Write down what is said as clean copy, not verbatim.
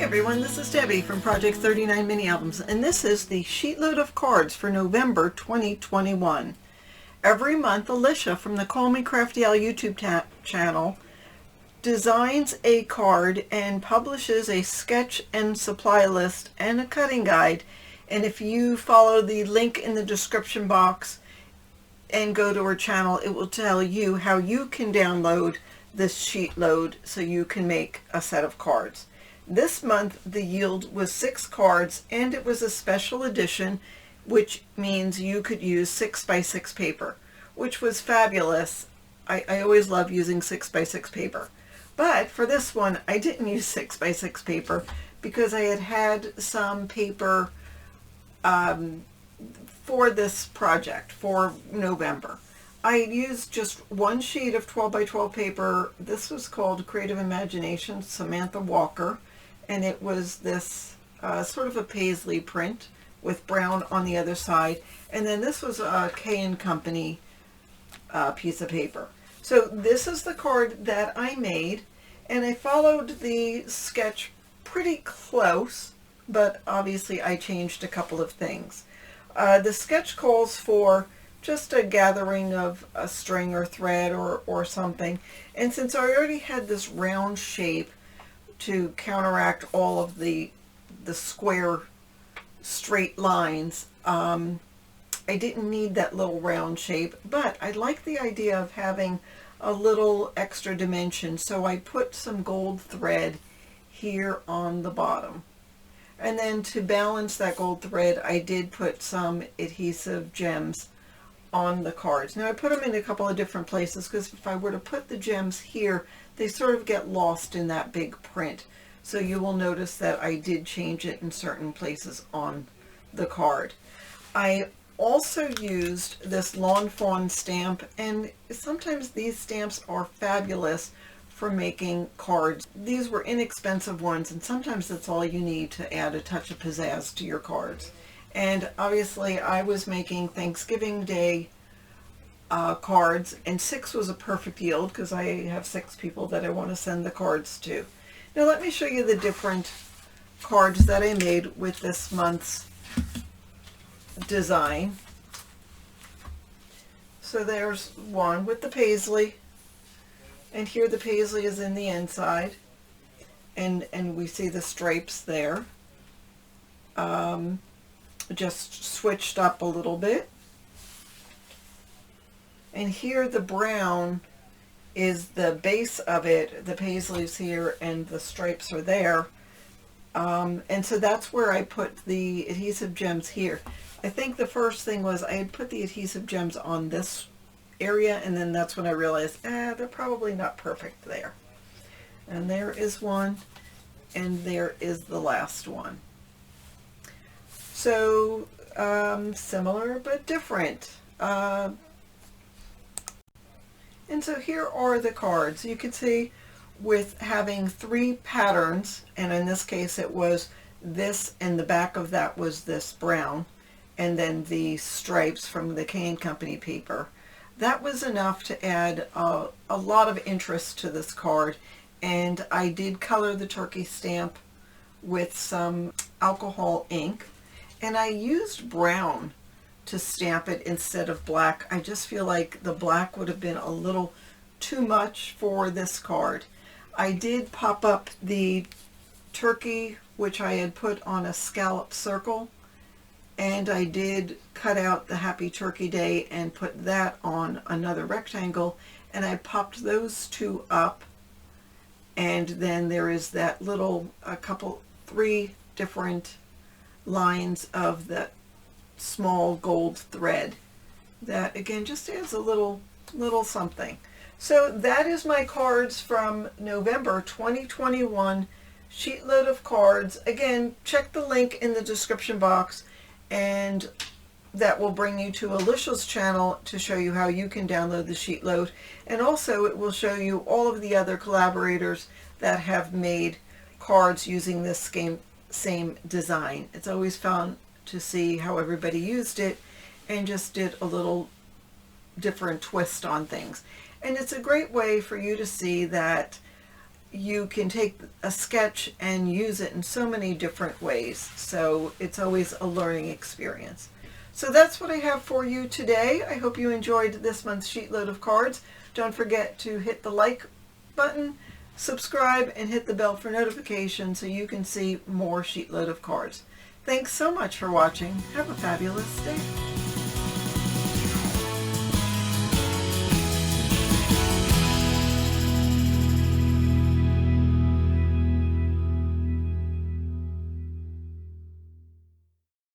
everyone, this is Debbie from Project 39 Mini Albums, and this is the Sheetload of Cards for November 2021. Every month, Alicia from the Call Me Crafty Al YouTube channel designs a card and publishes a sketch and supply list and a cutting guide. And if you follow the link in the description box and go to her channel, it will tell you how you can download this sheet load so you can make a set of cards. This month the yield was 6 cards, and it was a special edition, which means you could use 6x6 paper, which was fabulous. I always love using 6x6 paper, but for this one I didn't use 6x6 paper because I had some paper for this project for November. I used just one sheet of 12x12 paper. This was called Creative Imagination, Samantha Walker, and it was this sort of a paisley print with brown on the other side. And then this was a K & Company piece of paper. So this is the card that I made, and I followed the sketch pretty close, but obviously I changed a couple of things. The sketch calls for just a gathering of a string or thread or something. And since I already had this round shape to counteract all of the square straight lines, I didn't need that little round shape, but I like the idea of having a little extra dimension, so I put some gold thread here on the bottom. And then to balance that gold thread, I did put some adhesive gems on the cards. Now I put them in a couple of different places because if I were to put the gems here, they sort of get lost in that big print. So you will notice that I did change it in certain places on the card. I also used this Lawn Fawn stamp, and sometimes these stamps are fabulous for making cards. These were inexpensive ones, and sometimes that's all you need to add a touch of pizzazz to your cards. And obviously I was making Thanksgiving Day cards, and 6 was a perfect yield because I have 6 people that I want to send the cards to. Now let me show you the different cards that I made with this month's design. So there's one with the paisley, and here the paisley is in the inside, and we see the stripes there. Just switched up a little bit. And here the brown is the base of it. The paisley's here and the stripes are there. And so that's where I put the adhesive gems here. I think the first thing was I had put the adhesive gems on this area, and then that's when I realized, they're probably not perfect there. And there is one, and there is the last one. So similar but different. And so here are the cards. You can see with having 3 patterns, and in this case it was this, and the back of that was this brown, and then the stripes from the K & Company paper. That was enough to add a lot of interest to this card. And I did color the turkey stamp with some alcohol ink, and I used brown to stamp it instead of black. I just feel like the black would have been a little too much for this card. I did pop up the turkey, which I had put on a scallop circle, and I did cut out the Happy Turkey Day and put that on another rectangle, and I popped those 2 up. And then there is that little 3 different lines of the small gold thread that again just adds a little something. So that is my cards from November 2021 Sheetload of Cards. Again, check the link in the description box, and that will bring you to Alicia's channel to show you how you can download the sheet load, and also it will show you all of the other collaborators that have made cards using this same design. It's always fun to see how everybody used it and just did a little different twist on things. And it's a great way for you to see that you can take a sketch and use it in so many different ways. So it's always a learning experience. So that's what I have for you today. I hope you enjoyed this month's Sheetload of Cards. Don't forget to hit the like button, subscribe, and hit the bell for notifications so you can see more Sheetload of Cards. Thanks so much for watching. Have a fabulous day.